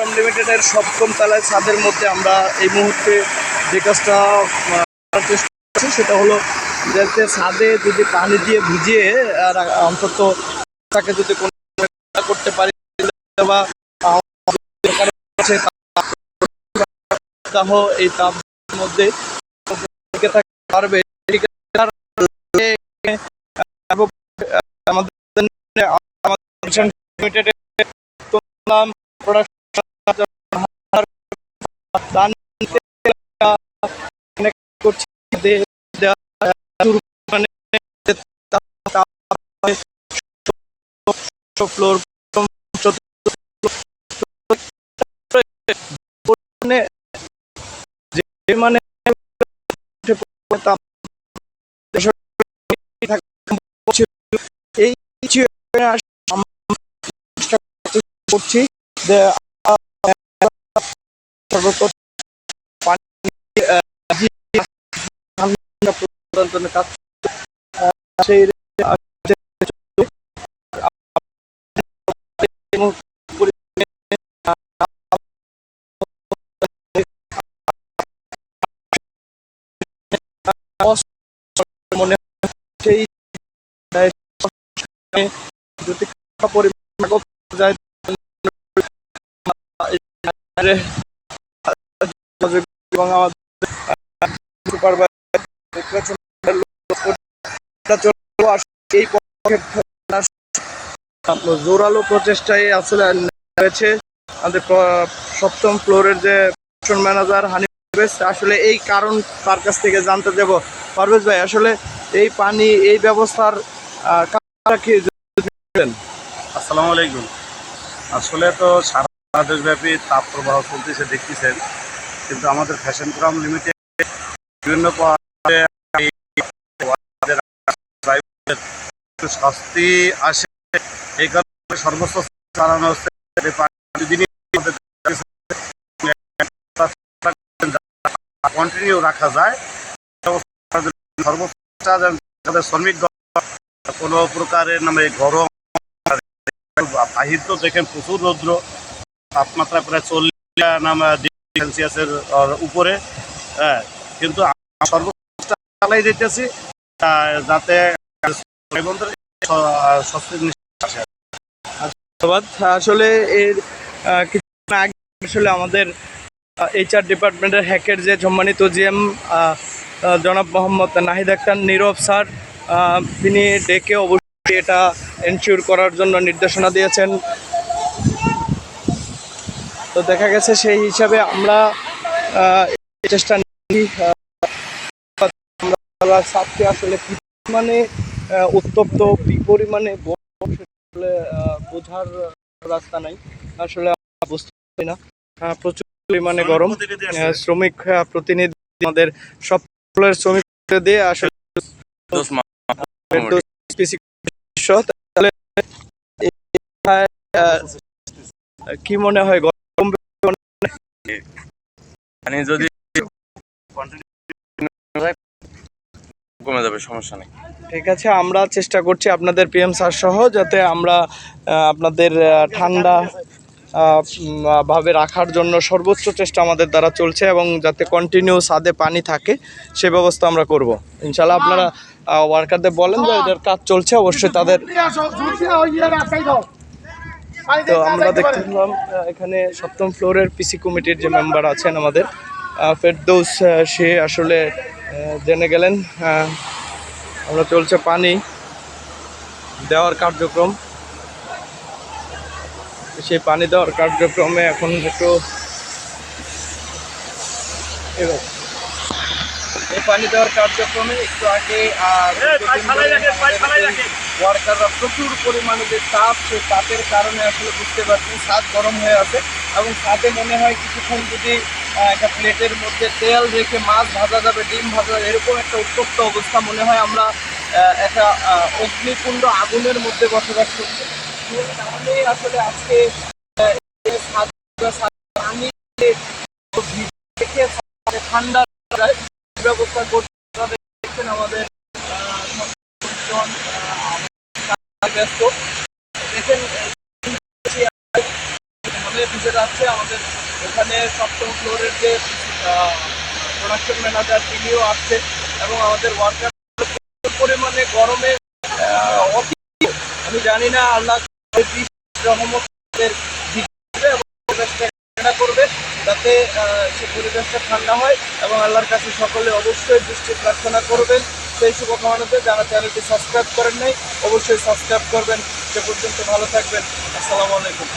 Fashion লিমিটেডের সপ্তম তলায় ছাদের মধ্যে আমরা এই মুহূর্তে যে কাজটা করার চেষ্টা করছি সেটা হলো যাতে ছাদে যদি পানি দিয়ে ভিজিয়ে আর অন্তত তাকে যদি কোনো করতে পারি বা এই তাপ মধ্যে থাকতে পারবে ফ্লোর মানে এই করছি যে কাজ সেই মনে সেই যদি যায় এবং আমাদের জোরালো প্রচেষ্টায় আসলে রয়েছে আমাদের সপ্তম ফ্লোরের যে ম্যানেজার হানিফ। আসলে এই কারণ তার কাছ থেকে জানতে যাব। পারভেজ ভাই, আসলে এই পানি এই ব্যবস্থার আসসালামু আলাইকুম। আসলে তো সারা দেশব্যাপী তাপ প্রবাহ চলতেছে দেখতেছেন, কিন্তু আমাদের ফ্যাশন ক্রাম লিমিটেড বিভিন্ন শাস্তি আসে, এই কারণে সর্বোচ্চ চালানো হচ্ছে কন্টিনিউ রাখা যায়। সর্বোচ্চ শ্রমিক কোনো প্রকারের নামে গরম বাহির তো দেখেন প্রচুর রৌদ্র, তাপমাত্রা প্রায় 40 সেলসিয়াসের উপরে। হ্যাঁ, কিন্তু সর্বোচ্চ চালাই দিতেছি যাতে ধন্যবাদ। আসলে এর কিছুক্ষণ আগে আসলে আমাদের HR ডিপার্টমেন্টের হ্যাকের যে সম্মানিত GM জনাব মোহাম্মদ নাহিদ আক্তার নীরব স্যার, তিনি ডেকে অবশ্যই এটা এনশিওর করার জন্য নির্দেশনা দিয়েছেন। তো দেখা গেছে সেই হিসাবে আমরা চেষ্টা নিচ্ছি ছাদকে আসলে কি পরিমাণে উত্তপ্ত, কি পরিমাণে বোঝার রাস্তা নাই। আসলে বুঝতে পারি না, প্রচুর পরিমাণে গরম। শ্রমিক প্রতিনিধি আমাদের সব শ্রমিক দিয়ে আসলে কি মনে হয় গরম যদি কমে যাবে, সমস্যা নেই। ঠিক আছে, আমরা চেষ্টা করছি আপনাদের PM স্যার সহ যাতে আমরা আপনাদের ঠান্ডা ভাবে রাখার জন্য সর্বোচ্চ চেষ্টা আমাদের দ্বারা চলছে এবং যাতে কন্টিনিউ ছাদে পানি থাকে সে ব্যবস্থা আমরা করব ইনশাল্লাহ। আপনারা ওয়ার্কারদের বলেন যে এদের কাজ চলছে, অবশ্যই তাদের। তো আমরা দেখতে পেলাম এখানে সপ্তম ফ্লোরের PC কমিটির যে মেম্বার আছেন আমাদের ফেরদৌস, সে আসলে জেনে গেলেন আমরা চলছে পানি দেওয়ার কার্যক্রম। সেই পানি দেওয়ার কার্যক্রমে এখন একটু এই পানি দেওয়ার কার্যক্রমে একটু আগে ওয়ার্কাররা প্রচুর পরিমাণে যে তাপ, সেই তাপের কারণে আসলে বুঝতে পারছি ছাদ গরম হয়ে আছে এবং ছাদে মনে হয় কিছুক্ষণ যদি একটা প্লেটের মধ্যে তেল রেখে মাছ ভাজা যাবে, ডিম ভাজা যাবে, এরকম একটা উত্তপ্ত অবস্থা মনে হয় আমরা একটা অগ্নিকুণ্ড আগুনের মধ্যে বসবাস করছি। তাহলেই আসলে আজকে ঠান্ডা ব্যবস্থা করতে দেখছেন আমাদের ব্যস্ত। দেখেন ভিজে যাচ্ছে। আমাদের এখানে 7ম ফ্লোরের যে প্রোডাকশন ম্যানেজার তিনিও আসছে এবং আমাদের ওয়ার্কার পরিমাণে গরমে অতি, আমি জানি না আল্লাহ রহমতের এবং পরিবেশটা ঠান্ডা করবে, যাতে সে পরিবেশটা ঠান্ডা হয় এবং আল্লাহর কাছে সকলে অবশ্যই দৃষ্টি প্রার্থনা করবেন। সেই শুভকামনাতে যারা চ্যানেলটি সাবস্ক্রাইব করেন নাই অবশ্যই সাবস্ক্রাইব করবেন। সে পর্যন্ত ভালো থাকবেন। আসসালামু আলাইকুম।